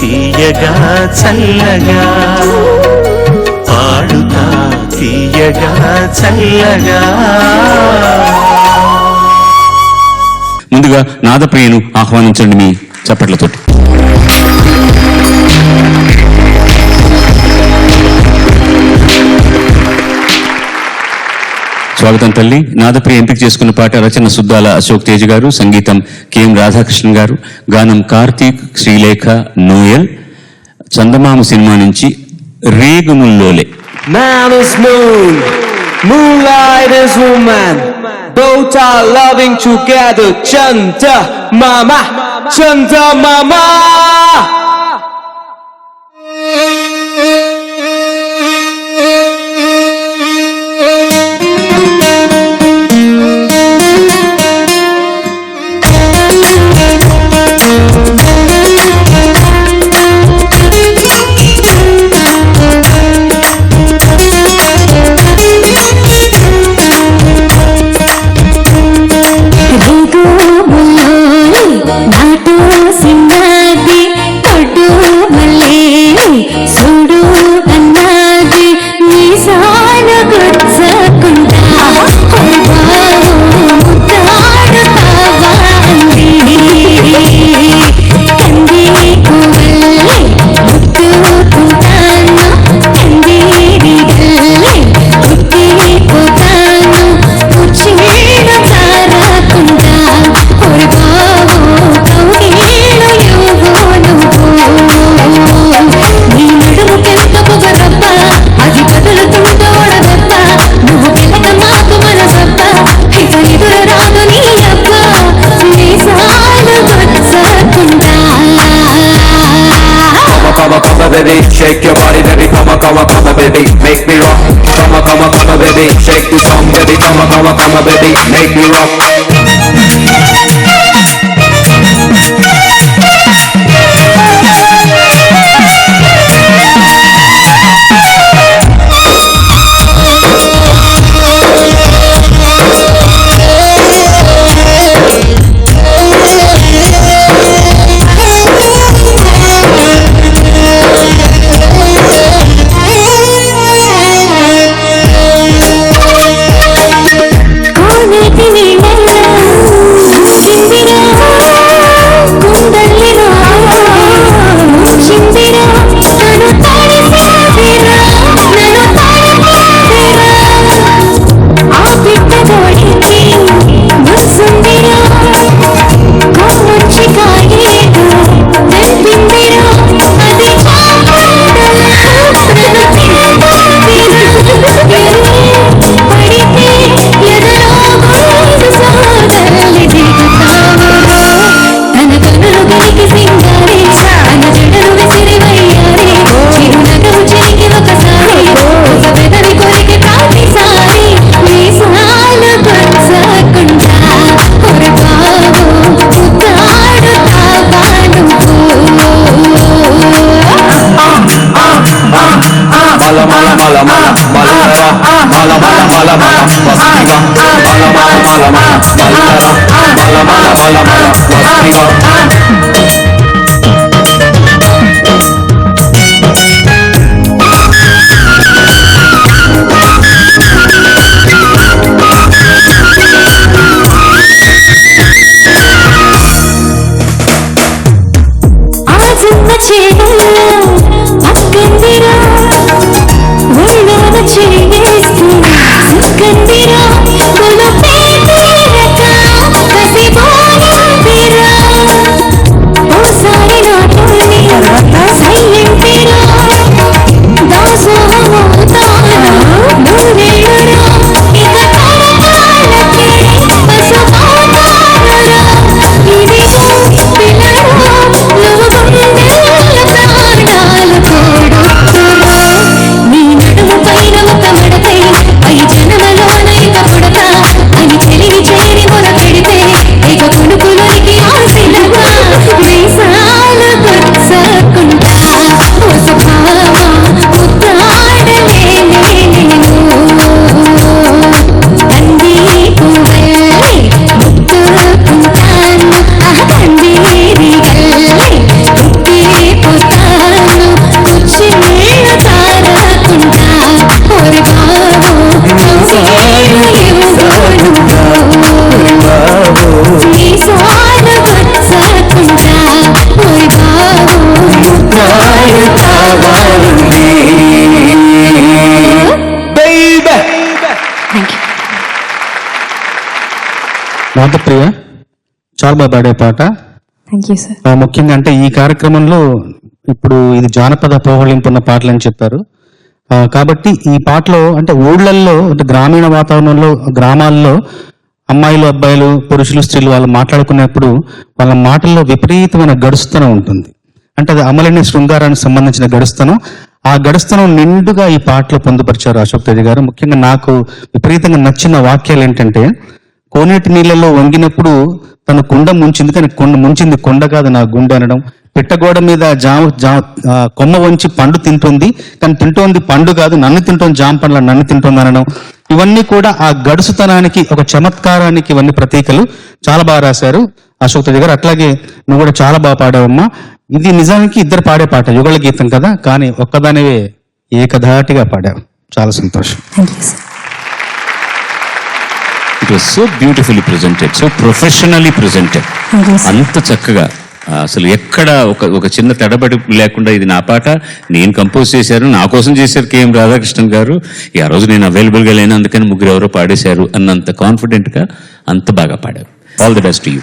తీయగా చల్లగా పాడుతా తీయగా చల్లగా. ముందుగా నాదప్రియను ఆహ్వానించండి మీ చప్పట్లతోటి. స్వాగతం తల్లి. నాదప్రియ ఎంపిక చేసుకున్న పాట రచన సుద్దాల అశోక్ తేజ్ గారు, సంగీతం కెఎం రాధాకృష్ణన్ గారు, గానం కార్తీక్, శ్రీలేఖ, నోయల్. చందమామ సినిమా నుంచి రేగుముల్లోలే. Man is moon, moonlight is woman, both are loving together. Chanda mama, Chanda mama. Shake your body, baby, come on, baby, make me rock. Come on, baby, shake the song, baby, come on, baby, make me rock. Kandiran, Nadapriya చాలా బాగా పాడే పాట. Thank you sir. ముఖ్యంగా అంటే ఈ కార్యక్రమంలో ఇప్పుడు ఇది జానపద పోహళింపు ఉన్న పాటలు అని చెప్పారు. కాబట్టి ఈ పాటలో అంటే ఊళ్ళల్లో అంటే గ్రామీణ వాతావరణంలో గ్రామాల్లో అమ్మాయిలు అబ్బాయిలు పురుషులు స్త్రీలు వాళ్ళు మాట్లాడుకునేప్పుడు వాళ్ళ మాటల్లో విపరీతమైన గడుస్తనం ఉంటుంది. అంటే అది అమలిని శృంగారానికి సంబంధించిన గడుస్తనం. ఆ గడుస్తనం నిండుగా ఈ పాటలో పొందుపరిచారు అశోక్ తేజ గారు. ముఖ్యంగా నాకు విపరీతంగా నచ్చిన వాక్యాలు ఏంటంటే, కోనేటి నీళ్ళలో వంగినప్పుడు తన కుండ ముంచింది, కానీ ముంచింది కొండ కాదు నా గుండె అనడం. పిట్టగోడ మీద కొమ్మ వంచి పండు తింటుంది, కానీ తింటోంది పండు కాదు నన్ను తింటోంది, జామ పండ్ల నన్ను తింటోంది అనడం. ఇవన్నీ కూడా ఆ గడుసుతనానికి ఒక చమత్కారానికి ఇవన్నీ ప్రతీకలు. చాలా బాగా రాశారు అశోక్ తేజ గారు. అట్లాగే నువ్వు కూడా చాలా బాగా పాడావమ్మా. ఇది నిజానికి ఇద్దరు పాడే పాట, యుగళ గీతం కదా, కానీ ఒక్కదానివే ఏకధాటిగా పాడావు. చాలా సంతోషం. Thank you sir. It was so beautifully presented, so professionally presented. అంత చక్కగా అసలు ఎక్కడ ఒక చిన్న తడబడి లేకుండా ఇది నా పాట, నేను కంపోజ్ చేశారు, నా కోసం చేశారు కేఎం రాధాకృష్ణన్ గారు, ఆ రోజు నేను అవైలబుల్గా లేను అందుకని ముగ్గురు ఎవరో పాడేశారు అన్నంత కాన్ఫిడెంట్గా అంత బాగా పాడారు. All the best to you.